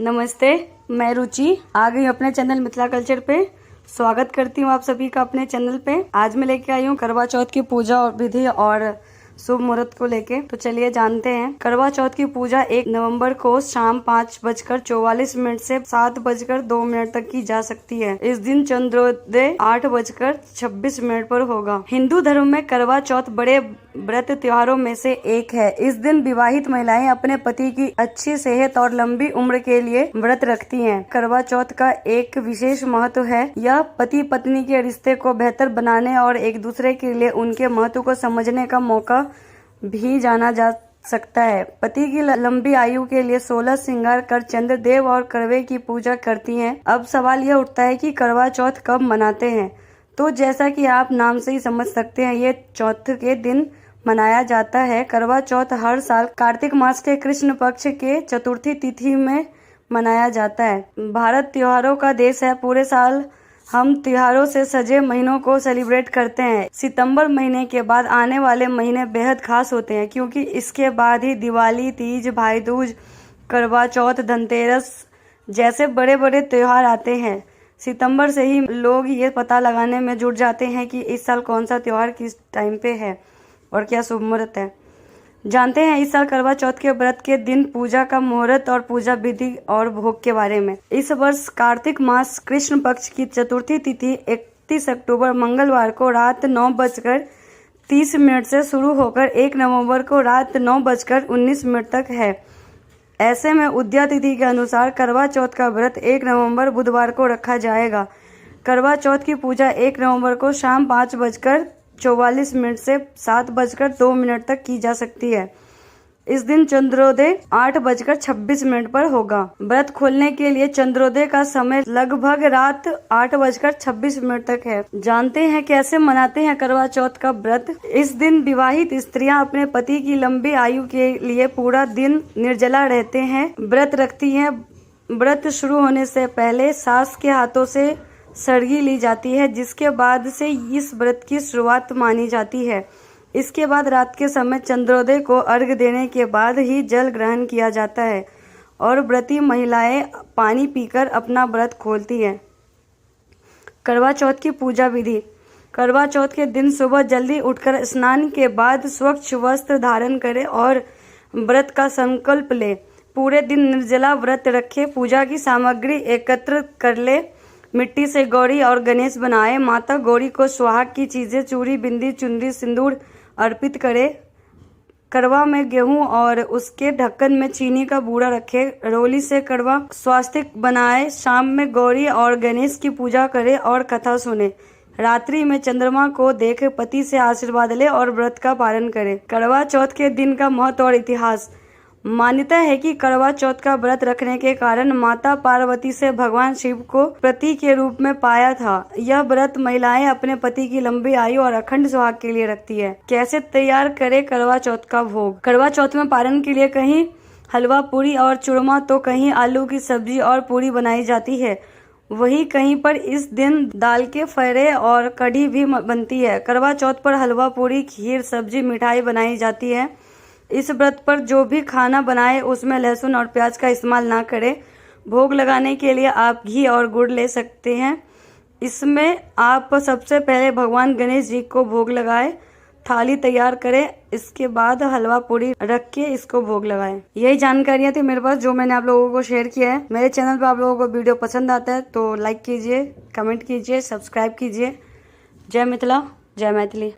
नमस्ते, मैं रुचि आ गई हूँ अपने चैनल मिथिला कल्चर पे। स्वागत करती हूँ आप सभी का अपने चैनल पे। आज मैं लेके आई हूँ करवा चौथ की पूजा और विधि और शुभ मुहूर्त को लेके। तो चलिए जानते हैं। करवा चौथ की पूजा 1 नवंबर को शाम 5:44 से 7:02 तक की जा सकती है। इस दिन चंद्रोदय 8:26 पर होगा। हिंदू धर्म में करवा चौथ बड़े व्रत त्योहारों में से एक है। इस दिन विवाहित महिलाएं अपने पति की अच्छी सेहत और लंबी उम्र के लिए व्रत रखती हैं। करवा चौथ का एक विशेष महत्व है। यह पति पत्नी के रिश्ते को बेहतर बनाने और एक दूसरे के लिए उनके महत्व को समझने का मौका भी जाना जा सकता है। पति की लंबी आयु के लिए 16 श्रृंगार कर चंद्रदेव और करवे की पूजा करती हैं। अब सवाल यह उठता है कि करवा चौथ कब मनाते हैं। तो जैसा कि आप नाम से ही समझ सकते हैं, ये चौथ के दिन मनाया जाता है। करवा चौथ हर साल कार्तिक मास के कृष्ण पक्ष के चतुर्थी तिथि में मनाया जाता है। भारत त्योहारों का देश है। पूरे साल हम त्योहारों से सजे महीनों को सेलिब्रेट करते हैं। सितंबर महीने के बाद आने वाले महीने बेहद खास होते हैं, क्योंकि इसके बाद ही दिवाली, तीज, भाई दूज, करवा चौथ, धनतेरस जैसे बड़े बड़े त्योहार आते हैं। सितंबर से ही लोग ये पता लगाने में जुट जाते हैं कि इस साल कौन सा त्योहार किस टाइम पे है और क्या शुभ मुहूर्त है। जानते हैं इस साल करवा चौथ के व्रत के दिन पूजा का मुहूर्त और पूजा विधि और भोग के बारे में। इस वर्ष कार्तिक मास कृष्ण पक्ष की चतुर्थी तिथि 31 अक्टूबर मंगलवार को रात 9:30 से शुरू होकर 1 नवंबर को रात 9:19 तक है। ऐसे में उदया तिथि के अनुसार करवा चौथ का व्रत 1 नवंबर बुधवार को रखा जाएगा। करवा चौथ की पूजा 1 नवंबर को शाम 5:44 से 7:02 तक की जा सकती है। इस दिन चंद्रोदय 8:26 पर होगा। व्रत खोलने के लिए चंद्रोदय का समय लगभग रात 8:26 तक है। जानते हैं कैसे मनाते हैं करवा चौथ का व्रत। इस दिन विवाहित स्त्रियां अपने पति की लंबी आयु के लिए पूरा दिन निर्जला रहते हैं, व्रत रखती हैं। व्रत शुरू होने से पहले सास के हाथों से सरगी ली जाती है, जिसके बाद से इस व्रत की शुरुआत मानी जाती है। इसके बाद रात के समय चंद्रोदय को अर्घ्य देने के बाद ही जल ग्रहण किया जाता है और व्रती महिलाएं पानी पीकर अपना व्रत खोलती हैं। करवा चौथ की पूजा विधि। करवा चौथ के दिन सुबह जल्दी उठकर स्नान के बाद स्वच्छ वस्त्र धारण करें और व्रत का संकल्प ले। पूरे दिन निर्जला व्रत रखे। पूजा की सामग्री एकत्र कर ले। मिट्टी से गौरी और गणेश बनाए। माता गौरी को सुहाग की चीजें चूड़ी, बिंदी, चुनरी, सिंदूर अर्पित करे। करवा में गेहूं और उसके ढक्कन में चीनी का बूरा रखे। रोली से करवा स्वास्तिक बनाए। शाम में गौरी और गणेश की पूजा करे और कथा सुने। रात्रि में चंद्रमा को देख पति से आशीर्वाद ले और व्रत का पालन करे। करवा चौथ के दिन का महत्व और इतिहास। मान्यता है कि करवा चौथ का व्रत रखने के कारण माता पार्वती से भगवान शिव को पति के रूप में पाया था। यह व्रत महिलाएं अपने पति की लंबी आयु और अखंड सुहाग के लिए रखती है। कैसे तैयार करें करवा चौथ का भोग। करवा चौथ में पारण के लिए कहीं हलवा पूरी और चूरमा तो कहीं आलू की सब्जी और पूरी बनाई जाती है। वहीं कहीं पर इस दिन दाल के फरे और कढ़ी भी बनती है। करवा चौथ पर हलवा पूरी, खीर, सब्जी, मिठाई बनाई जाती है। इस व्रत पर जो भी खाना बनाए उसमें लहसुन और प्याज का इस्तेमाल ना करें। भोग लगाने के लिए आप घी और गुड़ ले सकते हैं। इसमें आप सबसे पहले भगवान गणेश जी को भोग लगाएं। थाली तैयार करें। इसके बाद हलवा पूरी रख के इसको भोग लगाएं। यही जानकारियां थी मेरे पास जो मैंने आप लोगों को शेयर किया है। मेरे चैनल पर आप लोगों को वीडियो पसंद आता है तो लाइक कीजिए, कमेंट कीजिए, सब्सक्राइब कीजिए। जय मिथिला, जय मैथिली।